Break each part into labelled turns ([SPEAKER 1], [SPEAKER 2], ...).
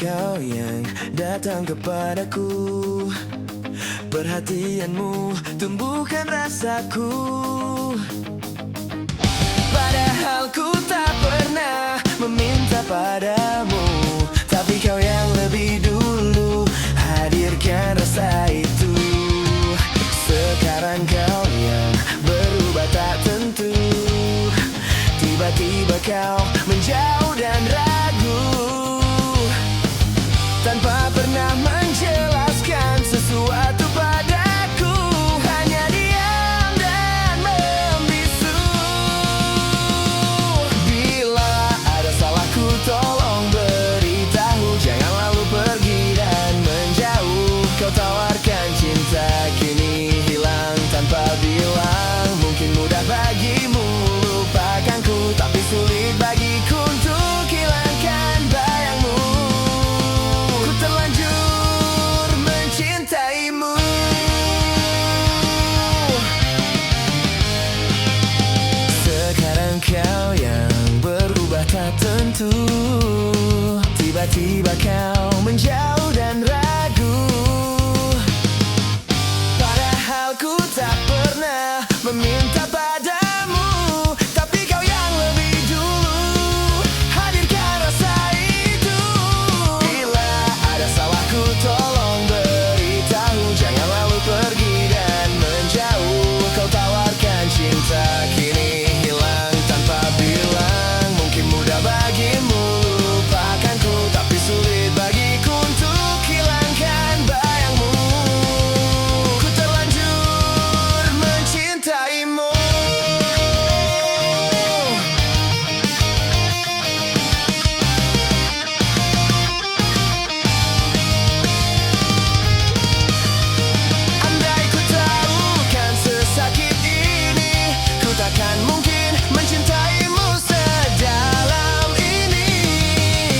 [SPEAKER 1] kau yang datang kepadaku. Perhatianmu tumbuhkan rasaku. Padahal ku tak pernah meminta padamu, tapi kau yang lebih dulu hadirkan rasa itu. Sekarang kau yang berubah tak tentu. Tiba-tiba kau menjauh dan ragu, tanpa pernah menjelaskan sesuatu padaku. Hanya diam dan membisu. Bila ada salahku tolong beritahu, jangan lalu pergi dan menjauh. Kau tawarkan cinta kini hilang tanpa bilang. Mungkin mudah bagimu lupakanku, tapi sulit bagiku untuk hilangkan bayangmu. Ku terlanjur mencintaimu. Sekarang kau yang berubah tak tentu. Tiba-tiba kau menjauh dan ragu, padahal ku tak pernah meminta padamu, tapi kau yang lebih dulu hadirkan rasa itu. Bila ada salahku tolong beritahu, jangan lalu pergi dan menjauh. Kau tawarkan cinta kini hilang tanpa bilang. Mungkin mudah bagimu lupakanku, tapi sulit bagiku untuk hilangkan bayangmu. Ku terlanjur mencintaimu. Andai ku tahu kan sesakit ini, ku takkan mungkin mencintaimu sedalam ini.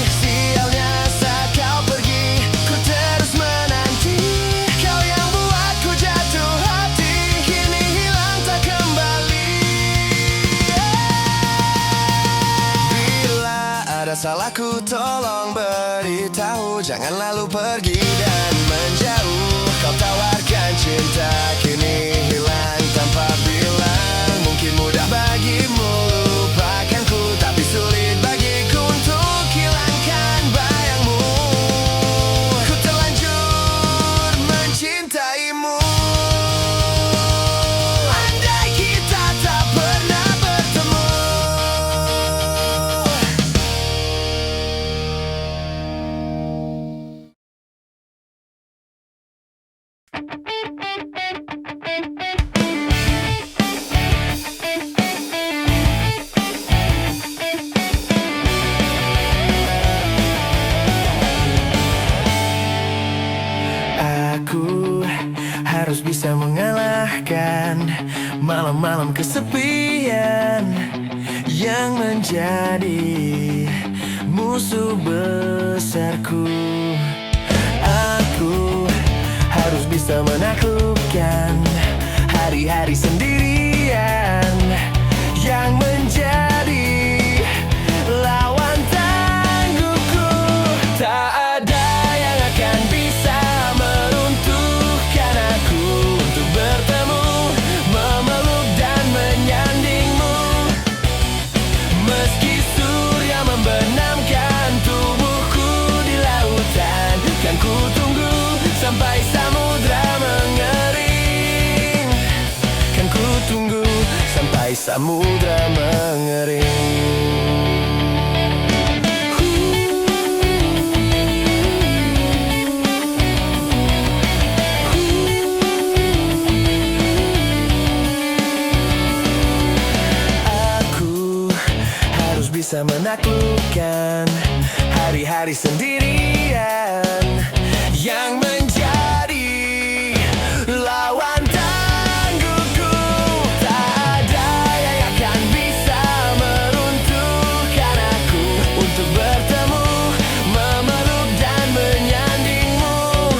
[SPEAKER 1] Sialnya saat kau pergi, ku terus menanti. Kau yang buatku jatuh hati, kini hilang tak kembali. Bila ada salahku tolong beritahu, jangan lalu pergi dan menjauh. Kau tawarkan cinta kini hilang tanpa bilang. Mungkin mudah bagimu lupakanku, tapi sulit bagiku untuk hilangkan bayangmu. Ku terlanjur mencintaimu. Andai kita tak pernah bertemu. Aku harus bisa mengalahkan malam-malam kesepian yang menjadi musuh besarku. Aku harus bisa menaklukkan hari-hari sendirian yang menjadi lawan tangguhku. Tak ada yang akan bisa meruntuhkan aku untuk bertemu, memeluk dan menyandingmu. Meski surya membenamkan tubuhku di lautan, kan ku tunggu sampai samudra mengering. Kan ku tunggu sampai samudra mengering. Aku harus bisa menaklukkan hari-hari sendirian yang menjadi lawan tangguhku. Tak ada yang akan bisa meruntuhkan aku untuk bertemu, memeluk dan menyandingmu.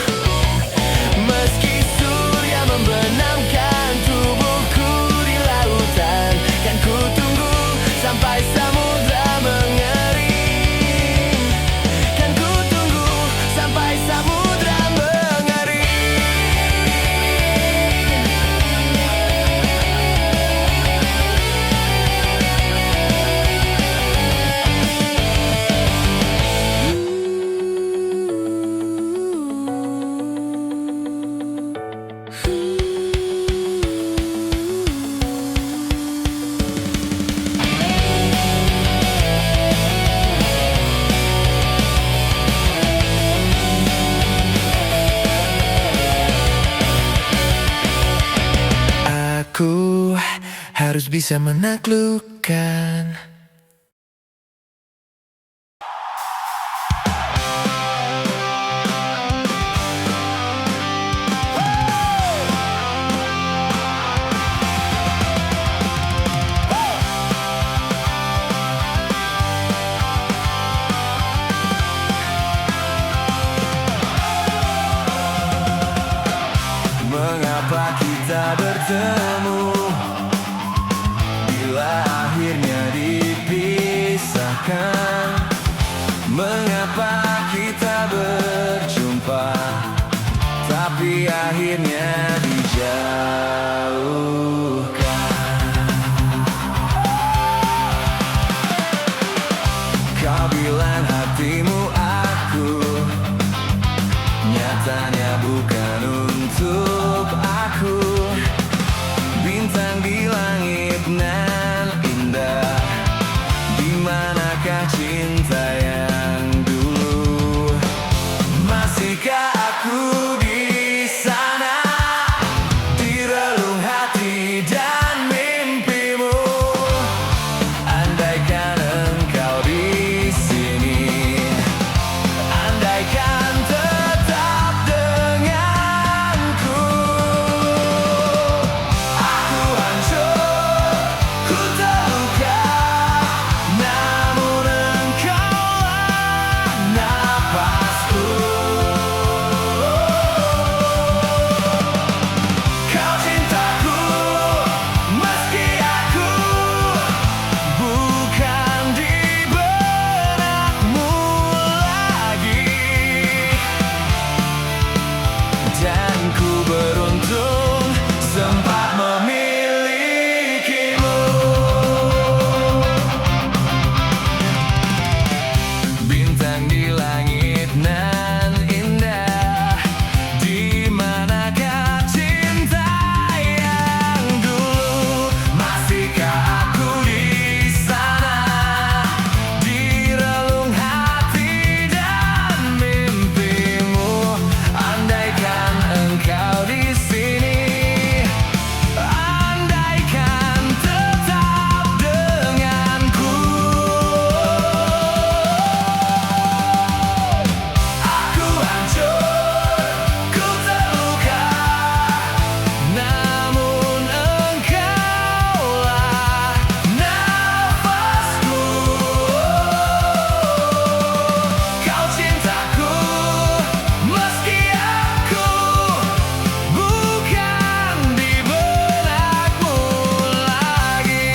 [SPEAKER 1] Meski surya membenamkan tubuhku di lautan, kan ku tunggu sampai samudra mengering. Kan ku tunggu bisa menaklukkan. Mengapa kita bertemu bila akhirnya dipisahkan? Mengapa kita berjumpa tapi akhirnya dijauhkan? Kau bilang hatimu aku, nyatanya bukan untuk aku. Bintang di langit nan indah, di manakah cinta yang dulu? Masihkah aku di sana, di relung hati dan mimpimu? Andaikan engkau di sini, andaikan tetap denganku. Aku hancur, ku terluka, namun engkaulah napasku. Kau cintaku, meski aku bukan di benakmu lagi. Dan ku beruntung sempat memilikimu. Bintang di langit nan indah, di manakah cinta yang dulu? Masihkah aku di sana, di relung hati dan mimpimu? Andaikan engkau di sini, andaikan tetap denganku. Aku hancur, ku terluka, namun engkaulah nafasku. Kau cintaku, meski aku bukan di benakmu lagi.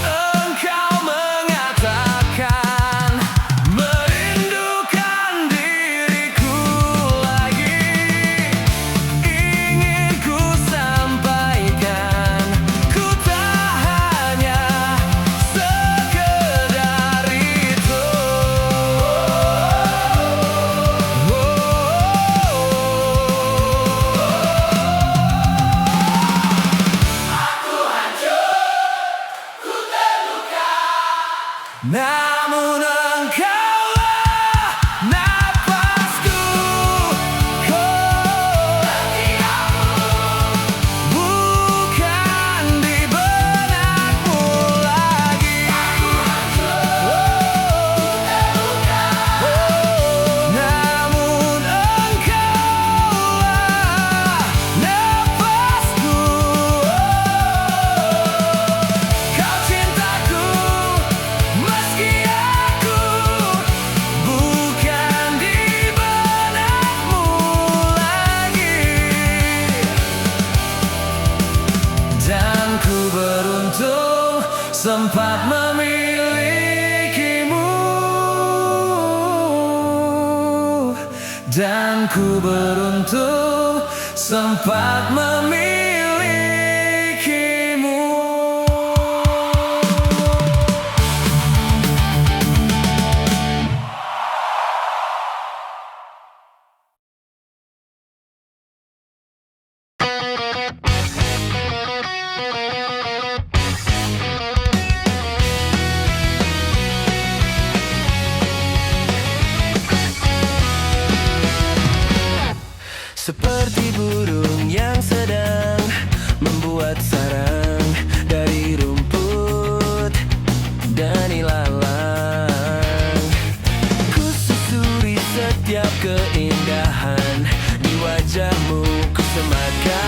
[SPEAKER 1] Engkau mengatakan merindukan diriku lagi. Ingin ku sampaikan, ku tak hanya sekedar itu. Aku hancur, ku terluka, namun engkaulah napasku. Bukan di benakmu lagi. Aku hancur, namun engkaulah napasku. Kau cintaku, meski aku bukan di benakmu lagi. Dan ku beruntung sempat memilikimu. Dan ku beruntung sempat memilikimu. Seperti burung yang membuat sarang dari rumput dan ilalang. Ku susuri setiap keindahan di wajahmu, ku sematkan.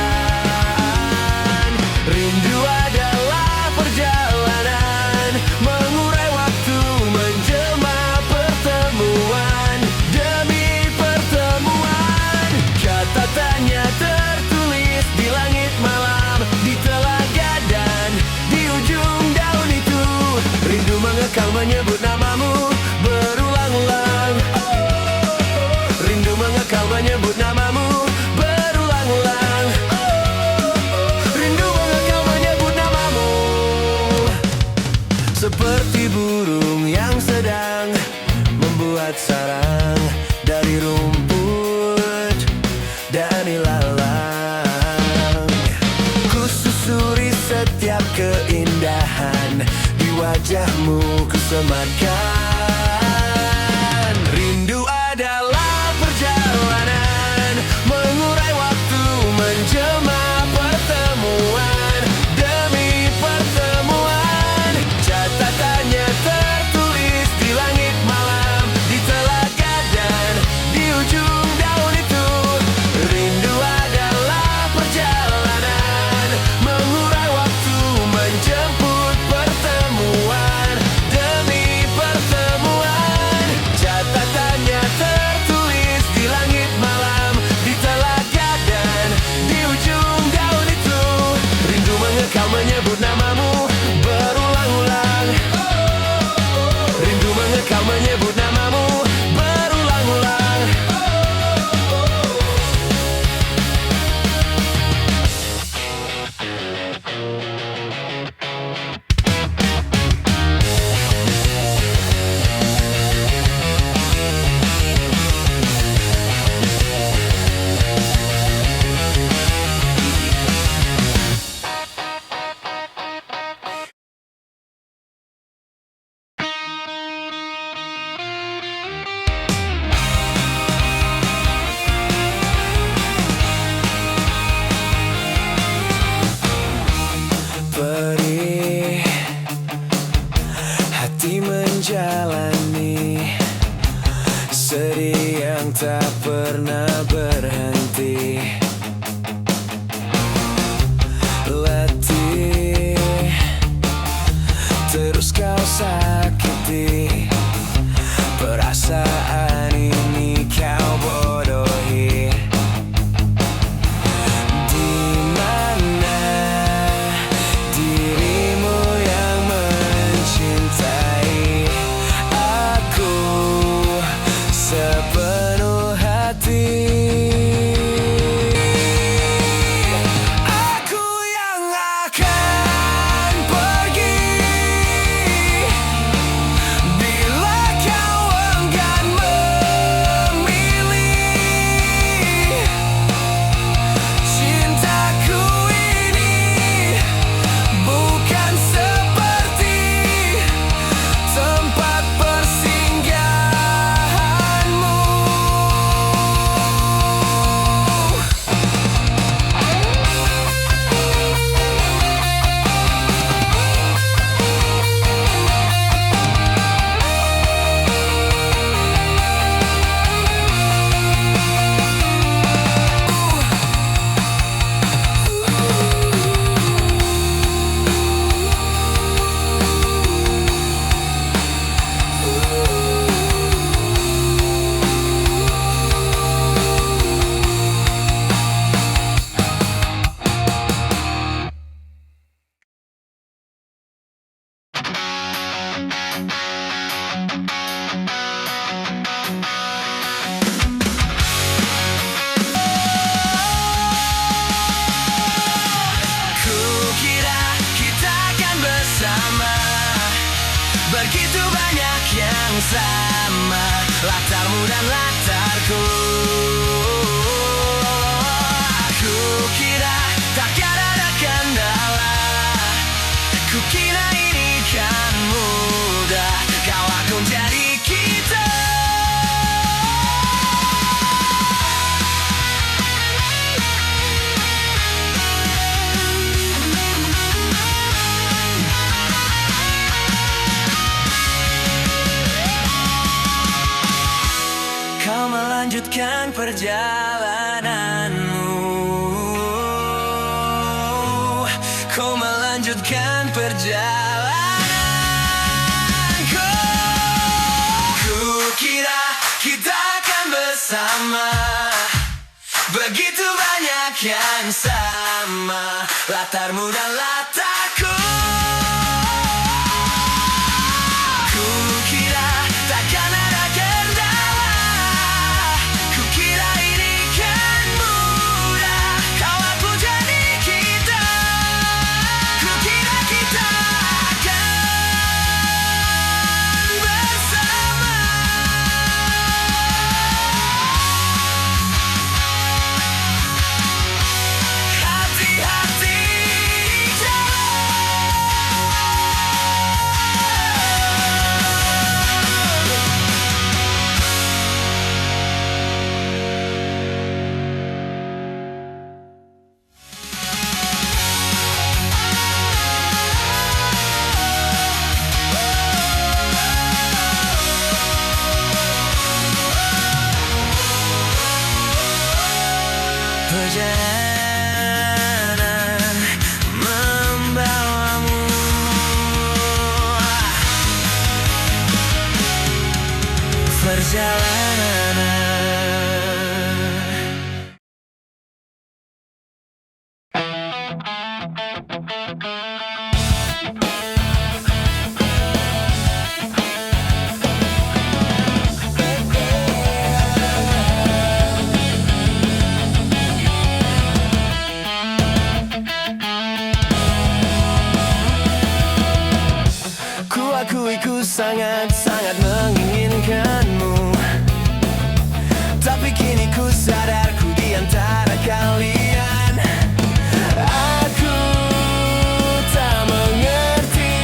[SPEAKER 1] Rindu adalah perjalanan, mengurai waktu, menjelma pertemuan demi pertemuan. Catatannya tertulis di langit malam, di telaga dan di ujung daun itu. Rindu mengekang menyebut namamu berulang-ulang. Rindu mengekang menyebut namamu berulang-ulang. Rindu mengekang menyebut namamu. Seperti burung yang sedang membuat sarang dari rumput dan ilalang. Ku susuri setiap keindahan di wajahmu, ku sematkan. Rindu adalah perjalanan, mengurai waktu, menjelma pertemuan demi pertemuan. Catatannya tertulis di langit malam, di telaga dan di ujung daun itu. Rindu adalah perjalanan, mengurai waktu, menjemput pertemuan demi pertemuan. Catatannya tertulis di langit malam, di telaga dan di ujung daun itu. Rindu mengekang menyebut namamu berulang-ulang. Rindu mengekang menyebut namamu berulang-ulang. perjalananmu. Kau melanjutkan perjalananku. Kukira kita akan bersama, begitu banyak yang sama, latarmu dan latarku. Kukira takkan ada kendala, kukira ini kan mudah. Kau aku jadi kita, kukira kita akan bersama. Hati-hati di perjalanan membawamu. Perjalanan. Kuakui ku sangat-sangat menginginkanmu, tapi kini ku sadar ku di antara kalian. Aku tak mengerti,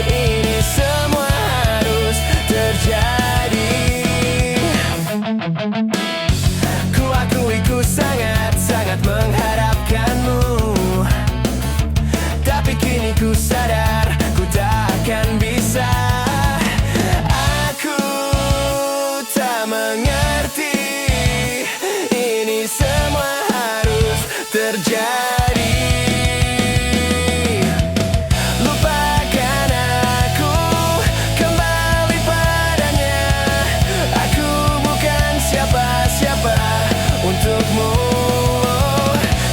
[SPEAKER 1] ini semua harus terjadi. Kuakui ku sangat-sangat mengharapkanmu, tapi kini ku sadar ku tak akan bisa. Aku tak mengerti, ini semua harus terjadi. Lupakan aku, kembali padanya. Aku bukan siapa-siapa untukmu.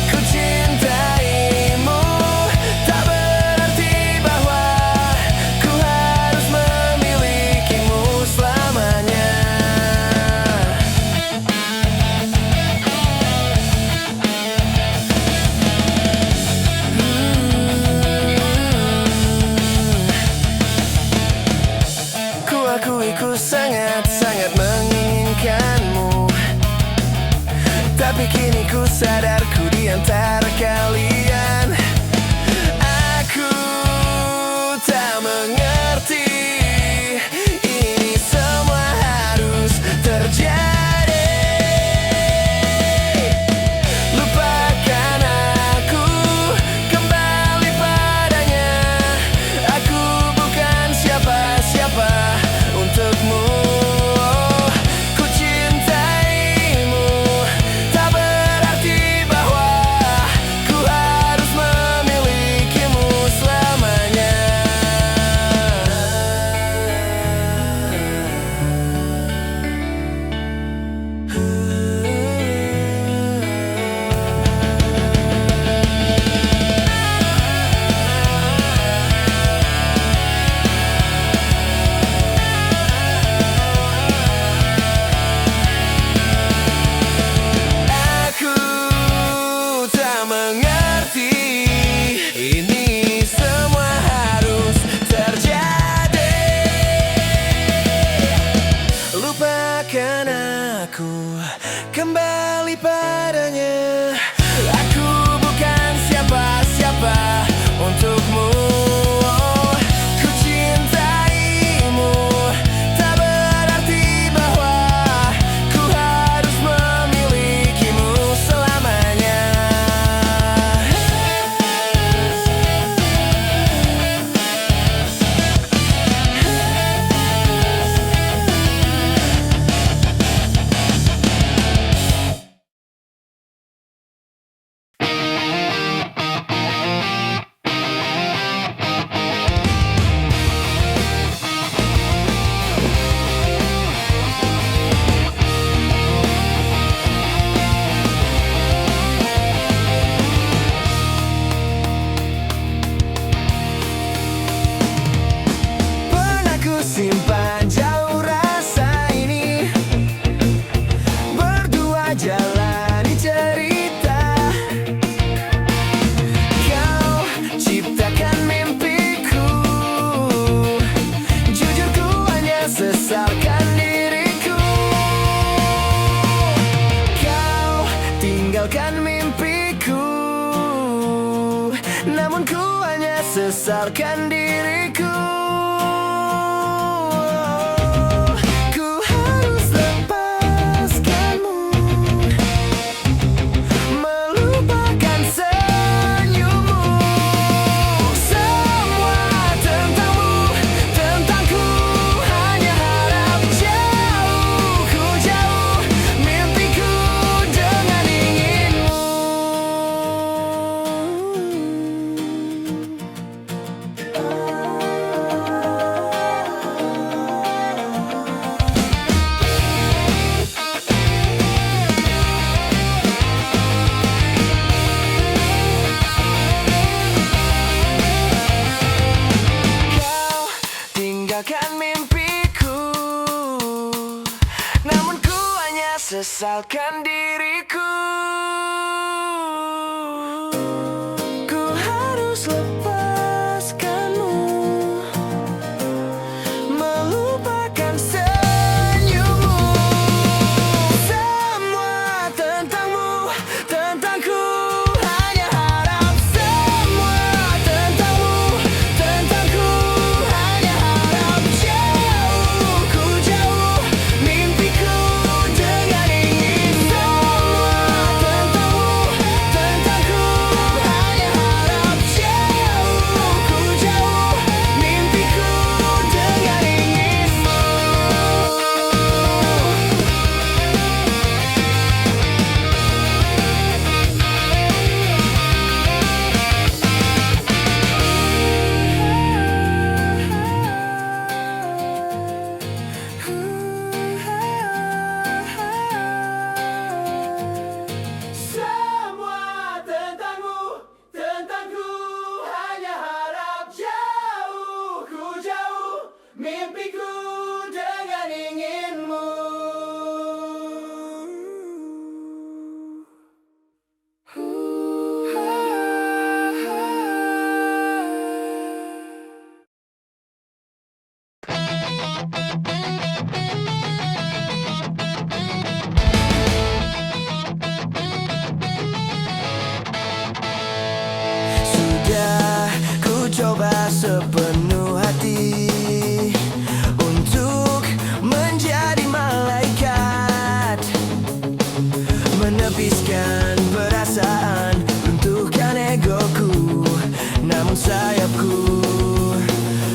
[SPEAKER 1] Ku cintaimu, tak berarti bahwa ku harus memilikimu selamanya. Ku akui ku sangat-sangat menginginkanmu, tapi kini ku sadar ku di antara kalian. Aku tak mengerti, ini semua harus terjadi. Lupakan aku, kembali padanya. Aku bukan siapa-siapa untukmu. Ku cintaimu, tak berarti bahwa ku harus namun ku hanya sesalkan diriku. Ku harus lepaskanmu, melupakan senyummu. Semua tentangmu, tentangku, hanya harap jauh, ku jauh mimpiku dengan inginmu. Kau tinggalkan mimpiku, namun ku hanya sesalkan diriku. Ku harus lepaskanmu, melupakan senyummu. Semua tentangmu, tentangku, hanya harap. Semua tentangmu, tentangku, hanya harap jauh, ku jauh mimpiku dengan ingin. Semua tentangmu, tentangku, hanya harap jauh, ku jauh mimpiku dengan inginmu. Semua tentangmu, tentangku, hanya harap jauh, ku jauh mimpiku dengan inginmu. Sudah ku coba sepenuh hati untuk menjadi malaikat, menepiskan perasaan, runtuhkan egoku, namun sayapku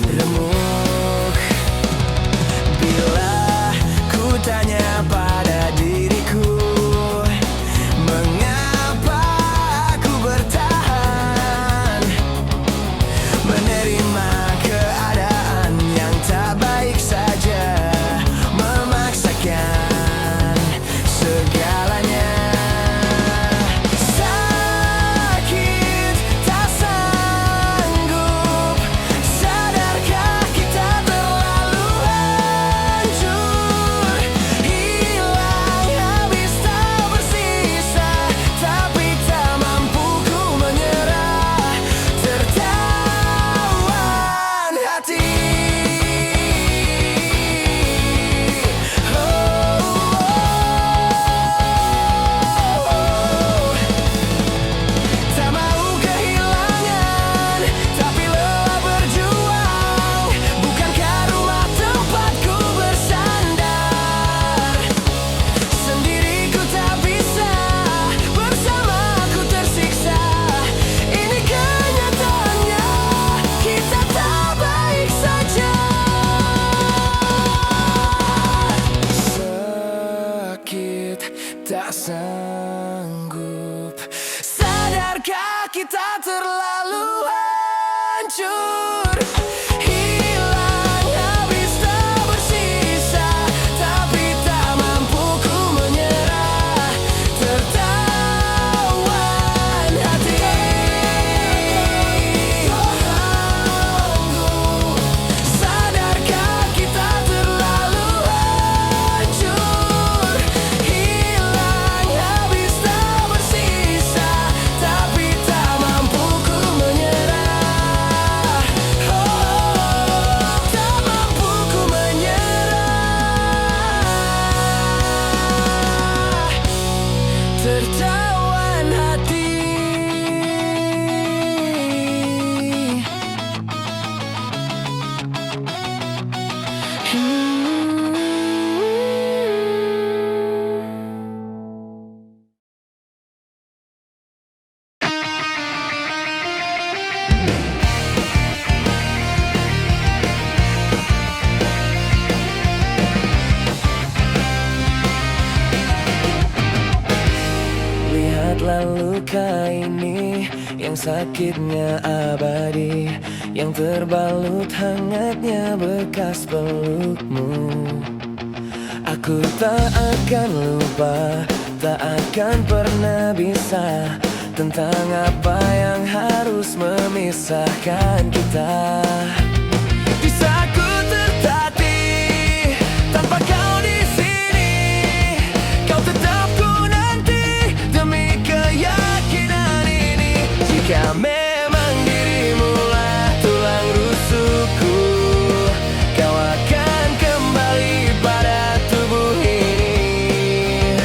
[SPEAKER 1] remuk. Bila ku tanya pada diriku, mengapa aku bertahan, menerima keadaan yang tak baik saja, memaksakan segalanya. Sakit tak sanggup, sadarkah kita terlalu hancur, hilang habis tak bersisa, tapi tak mampu ku menyerah, tertawan hati. Tak mau kehilangan, tapi lelah berjuang. Bukankah rumah tempatku bersandar? Sendiriku tak bisa, bersamaku tersiksa. Ini kenyataannya, kita tak baik saja. Sakit tak sanggup, sadarkah kita terlalu hancur, hilang habis tak bersisa, tapi tak mampu ku menyerah, tertawan hati. Sadarkah kita terlalu hancur, hilang habis tak bersisa, tapi tak mampu ku menyerah. luka ini yang sakitnya abadi, yang terbalut hangatnya bekas pelukmu. Aku tak akan lupa, tak akan pernah bisa tentang apa yang harus memisahkan kita. Bisa ku tertatih tanpa kau di sini, kau tetap ku nanti demi keyakinan ini. Jika memang dirimulah tulang rusukku, kau akan kembali pada tubuh ini.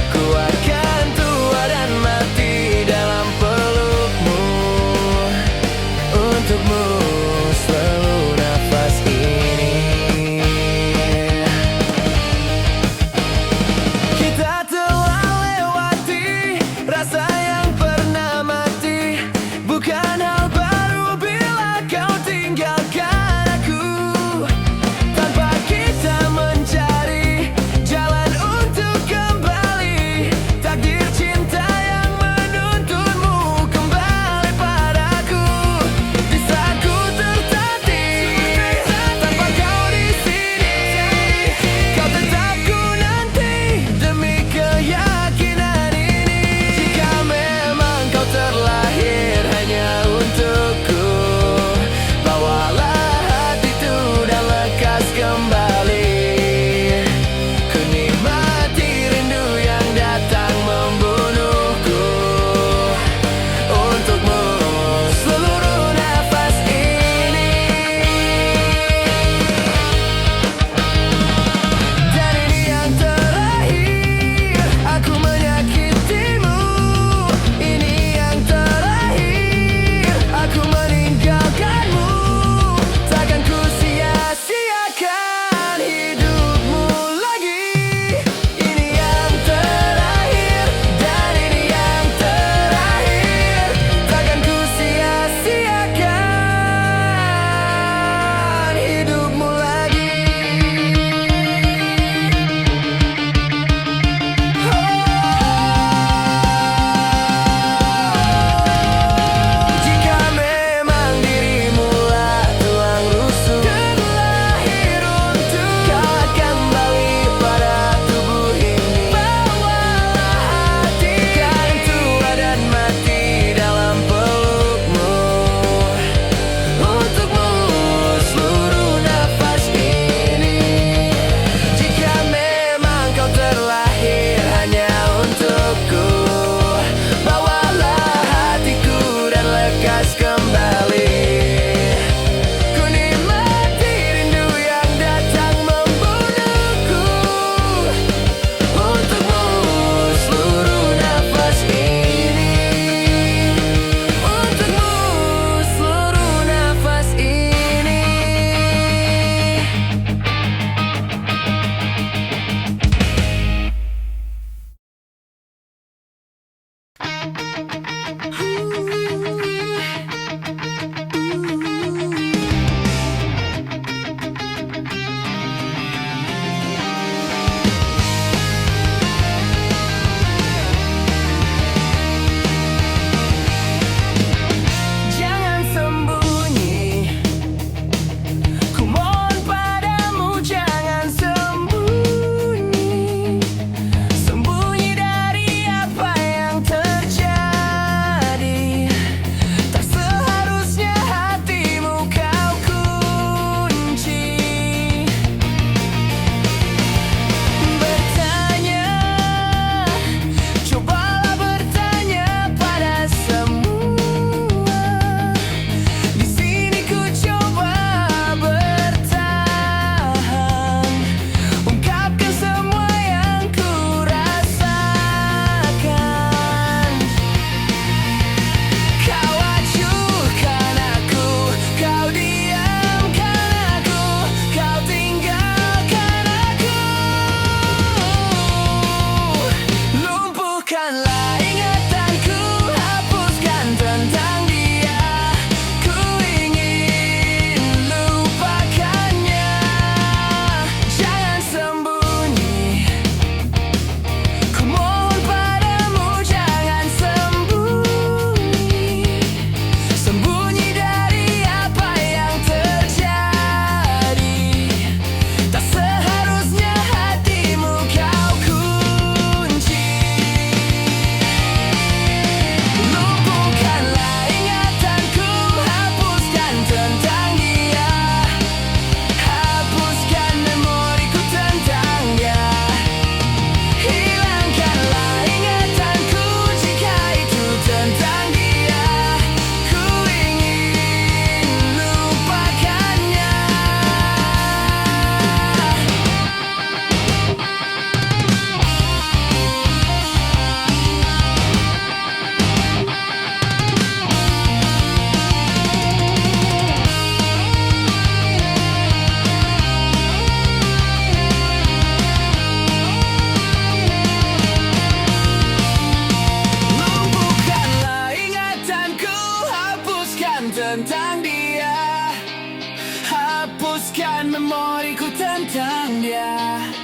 [SPEAKER 1] Ku akan tua dan mati dalam pelukmu, untukmu seluruh nafas ini. Kita telah lewati rasa yang pernah mati, bukan hal baru bila kau tinggalkan aku. Tanpa kita mencari jalan untuk kembali, takdir cinta yang menuntunmu kembali padaku. Di saat ku tertatih tanpa kau di sini, kau tetap ku nanti demi keyakinan ini. Jika memang kau terlahir hanya untukku, bawalah hatiku dan lekas kembali. Ku nikmati rindu yang datang membunuhku, untukmu seluruh nafas ini. Dan ini yang terakhir aku menyakitimu, ini yang terakhir aku meninggalkanmu. Takkan ku sia-siakan hidupmu lagi. Ini yang terakhir dan ini yang terakhir, takkan ku sia-siakan hidupmu lagi. Jika memang dirimulah tulang rusuk, terlahir untuk, kau akan kembali pada tubuh ini. Bawalah hati, kan tua dan mati dalam pelukmu, untukmu seluruh nafas ini. Jika memang kau terlahir hanya untukku, bawalah hatiku dan lekas kembali. Ku nikmati rindu yang datang membunuhku, untukmu seluruh nafas ini, untukmu seluruh nafas ini. lupakan tentang dia. Hapuskan memoriku tentang dia.